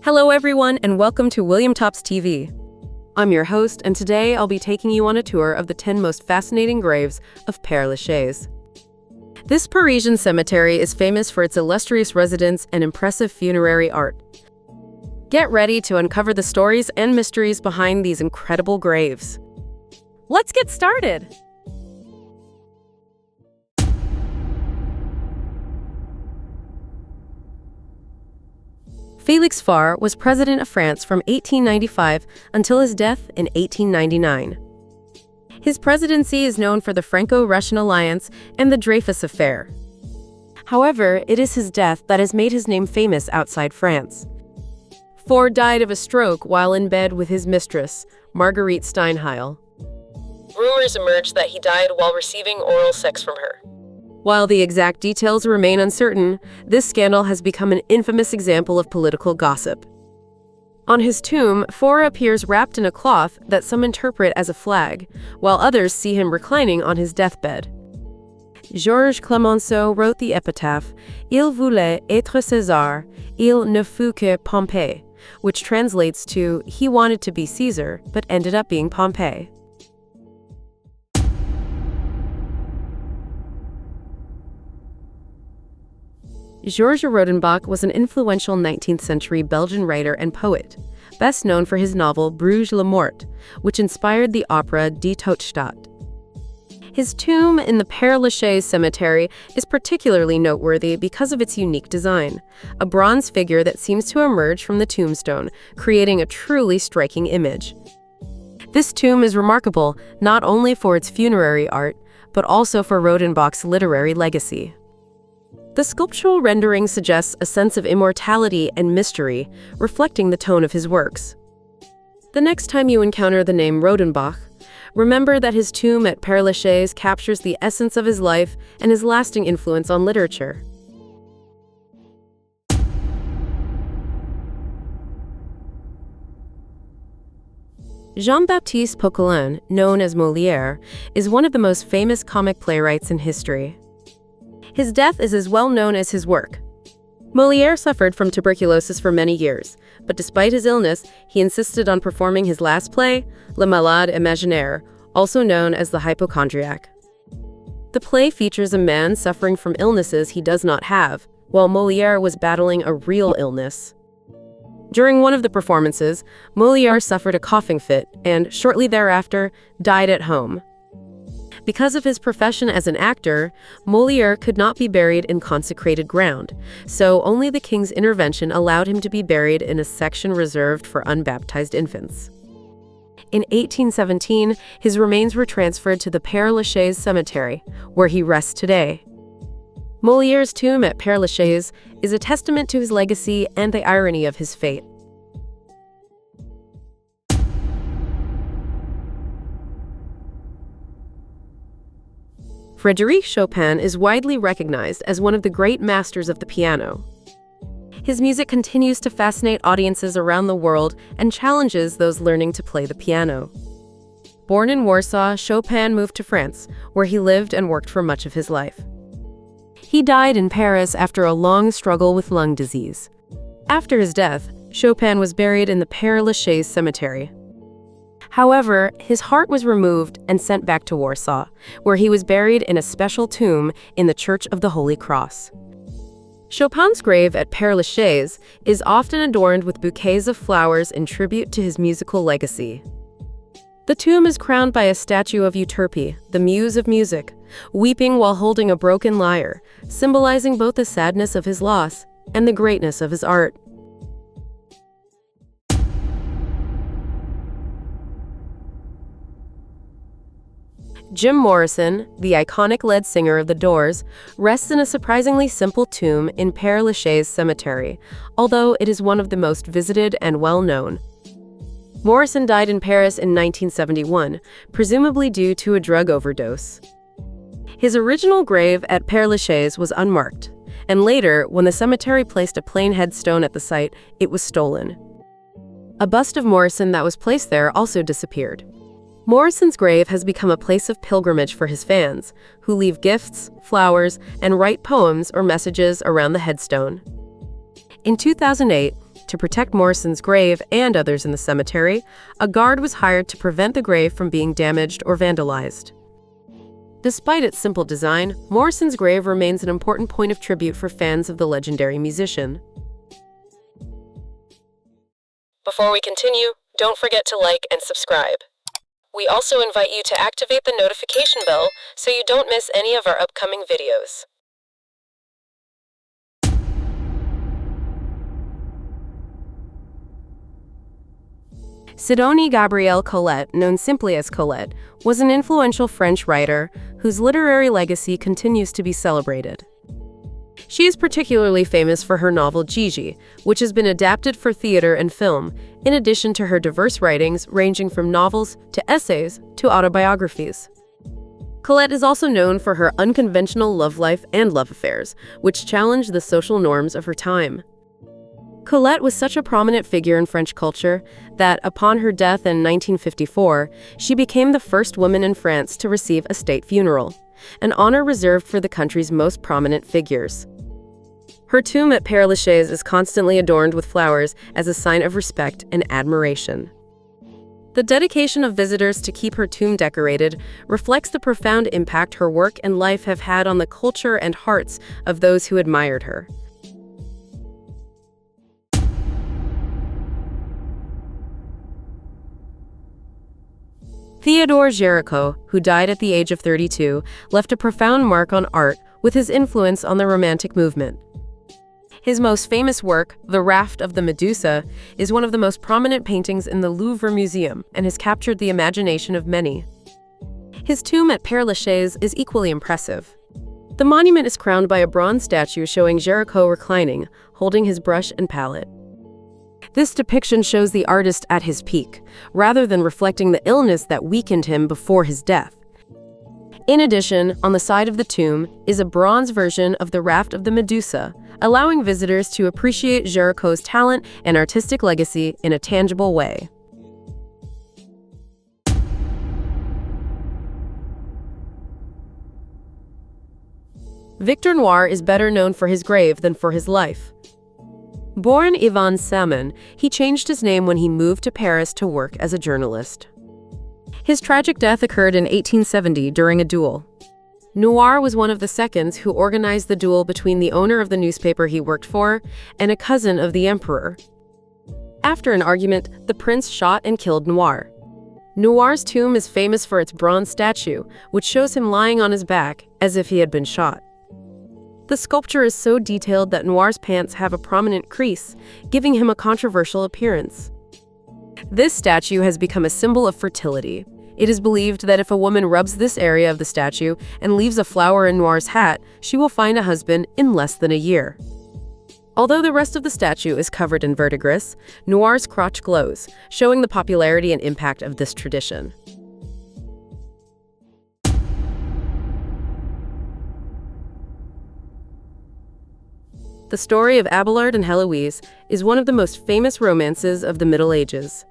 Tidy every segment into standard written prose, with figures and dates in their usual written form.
Hello everyone and welcome to William Topps TV. I'm your host and today I'll be taking you on a tour of the 10 most fascinating graves of Père Lachaise. This Parisian cemetery is famous for its illustrious residents and impressive funerary art. Get ready to uncover the stories and mysteries behind these incredible graves. Let's get started! Felix Faure was president of France from 1895 until his death in 1899. His presidency is known for the Franco-Russian alliance and the Dreyfus affair. However, it is his death that has made his name famous outside France. Faure died of a stroke while in bed with his mistress, Marguerite Steinheil. Rumors emerged that he died while receiving oral sex from her. While the exact details remain uncertain, this scandal has become an infamous example of political gossip. On his tomb, Faure appears wrapped in a cloth that some interpret as a flag, while others see him reclining on his deathbed. Georges Clemenceau wrote the epitaph, Il voulait être César, il ne fut que Pompée, which translates to, he wanted to be Caesar, but ended up being Pompey. Georges Rodenbach was an influential 19th-century Belgian writer and poet, best known for his novel Bruges la Mort, which inspired the opera Die Totstadt. His tomb in the Père Lachaise Cemetery is particularly noteworthy because of its unique design, a bronze figure that seems to emerge from the tombstone, creating a truly striking image. This tomb is remarkable not only for its funerary art, but also for Rodenbach's literary legacy. The sculptural rendering suggests a sense of immortality and mystery, reflecting the tone of his works. The next time you encounter the name Rodenbach, remember that his tomb at Père Lachaise captures the essence of his life and his lasting influence on literature. Jean-Baptiste Poquelin, known as Molière, is one of the most famous comic playwrights in history. His death is as well known as his work. Molière suffered from tuberculosis for many years, but despite his illness, he insisted on performing his last play, Le Malade Imaginaire, also known as The Hypochondriac. The play features a man suffering from illnesses he does not have, while Molière was battling a real illness. During one of the performances, Molière suffered a coughing fit and, shortly thereafter, died at home. Because of his profession as an actor, Molière could not be buried in consecrated ground, so only the king's intervention allowed him to be buried in a section reserved for unbaptized infants. In 1817, his remains were transferred to the Père Lachaise Cemetery, where he rests today. Molière's tomb at Père Lachaise is a testament to his legacy and the irony of his fate. Frédéric Chopin is widely recognized as one of the great masters of the piano. His music continues to fascinate audiences around the world and challenges those learning to play the piano. Born in Warsaw, Chopin moved to France, where he lived and worked for much of his life. He died in Paris after a long struggle with lung disease. After his death, Chopin was buried in the Père Lachaise Cemetery. However, his heart was removed and sent back to Warsaw, where he was buried in a special tomb in the Church of the Holy Cross. Chopin's grave at Père Lachaise is often adorned with bouquets of flowers in tribute to his musical legacy. The tomb is crowned by a statue of Euterpe, the muse of music, weeping while holding a broken lyre, symbolizing both the sadness of his loss and the greatness of his art. Jim Morrison, the iconic lead singer of The Doors, rests in a surprisingly simple tomb in Père Lachaise Cemetery, although it is one of the most visited and well-known. Morrison died in Paris in 1971, presumably due to a drug overdose. His original grave at Père Lachaise was unmarked, and later, when the cemetery placed a plain headstone at the site, it was stolen. A bust of Morrison that was placed there also disappeared. Morrison's grave has become a place of pilgrimage for his fans, who leave gifts, flowers, and write poems or messages around the headstone. In 2008, To protect Morrison's grave and others in the cemetery, a guard was hired to prevent the grave from being damaged or vandalized. Despite its simple design, Morrison's grave remains an important point of tribute for fans of the legendary musician. Before we continue, don't forget to like and subscribe. We also invite you to activate the notification bell so you don't miss any of our upcoming videos. Sidonie Gabrielle Colette, known simply as Colette, was an influential French writer whose literary legacy continues to be celebrated. She is particularly famous for her novel Gigi, which has been adapted for theater and film, in addition to her diverse writings ranging from novels to essays to autobiographies. Colette is also known for her unconventional love life and love affairs, which challenge the social norms of her time. Colette was such a prominent figure in French culture that, upon her death in 1954, she became the first woman in France to receive a state funeral, an honor reserved for the country's most prominent figures. Her tomb at Père Lachaise is constantly adorned with flowers as a sign of respect and admiration. The dedication of visitors to keep her tomb decorated reflects the profound impact her work and life have had on the culture and hearts of those who admired her. Théodore Géricault, who died at the age of 32, left a profound mark on art with his influence on the Romantic movement. His most famous work, The Raft of the Medusa, is one of the most prominent paintings in the Louvre Museum and has captured the imagination of many. His tomb at Père Lachaise is equally impressive. The monument is crowned by a bronze statue showing Géricault reclining, holding his brush and palette. This depiction shows the artist at his peak, rather than reflecting the illness that weakened him before his death. In addition, on the side of the tomb is a bronze version of the Raft of the Medusa, allowing visitors to appreciate Géricault's talent and artistic legacy in a tangible way. Victor Noir is better known for his grave than for his life. Born Ivan Saman, he changed his name when he moved to Paris to work as a journalist. His tragic death occurred in 1870 during a duel. Noir was one of the seconds who organized the duel between the owner of the newspaper he worked for and a cousin of the emperor. After an argument, the prince shot and killed Noir. Noir's tomb is famous for its bronze statue, which shows him lying on his back as if he had been shot. The sculpture is so detailed that Noir's pants have a prominent crease, giving him a controversial appearance. This statue has become a symbol of fertility. It is believed that if a woman rubs this area of the statue and leaves a flower in Noir's hat, she will find a husband in less than a year. Although the rest of the statue is covered in verdigris, Noir's crotch glows, showing the popularity and impact of this tradition. The story of Abelard and Heloise is one of the most famous romances of the Middle Ages.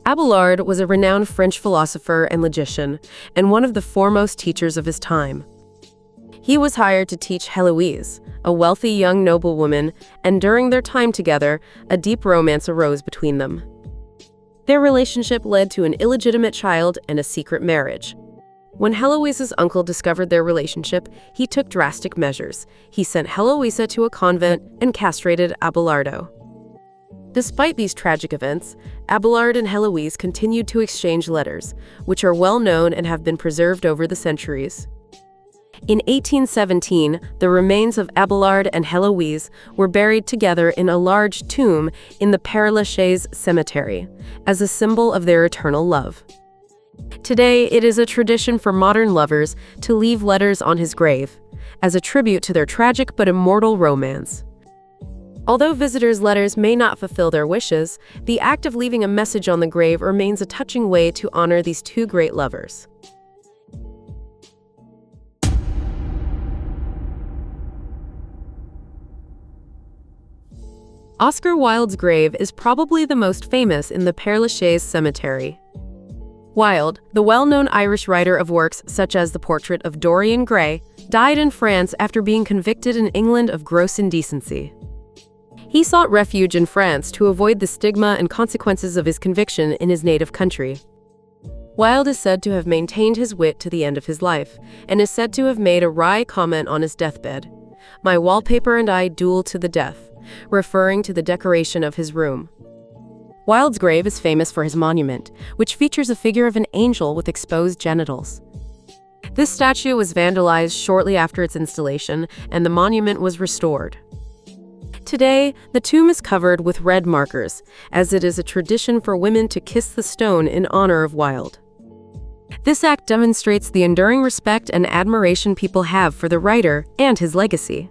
Abelard was a renowned French philosopher and logician, and one of the foremost teachers of his time. He was hired to teach Heloise, a wealthy young noblewoman, and during their time together, a deep romance arose between them. Their relationship led to an illegitimate child and a secret marriage. When Heloise's uncle discovered their relationship, he took drastic measures. He sent Heloise to a convent and castrated Abelardo. Despite these tragic events, Abelard and Heloise continued to exchange letters, which are well known and have been preserved over the centuries. In 1817, the remains of Abelard and Heloise were buried together in a large tomb in the Père Lachaise Cemetery, as a symbol of their eternal love. Today, it is a tradition for modern lovers to leave letters on his grave, as a tribute to their tragic but immortal romance. Although visitors' letters may not fulfill their wishes, the act of leaving a message on the grave remains a touching way to honor these two great lovers. Oscar Wilde's grave is probably the most famous in the Père Lachaise Cemetery. Wilde, the well-known Irish writer of works such as The Portrait of Dorian Gray, died in France after being convicted in England of gross indecency. He sought refuge in France to avoid the stigma and consequences of his conviction in his native country. Wilde is said to have maintained his wit to the end of his life, and is said to have made a wry comment on his deathbed: "My wallpaper and I duel to the death," referring to the decoration of his room. Wilde's grave is famous for his monument, which features a figure of an angel with exposed genitals. This statue was vandalized shortly after its installation, and the monument was restored. Today, the tomb is covered with red markers, as it is a tradition for women to kiss the stone in honor of Wilde. This act demonstrates the enduring respect and admiration people have for the writer and his legacy.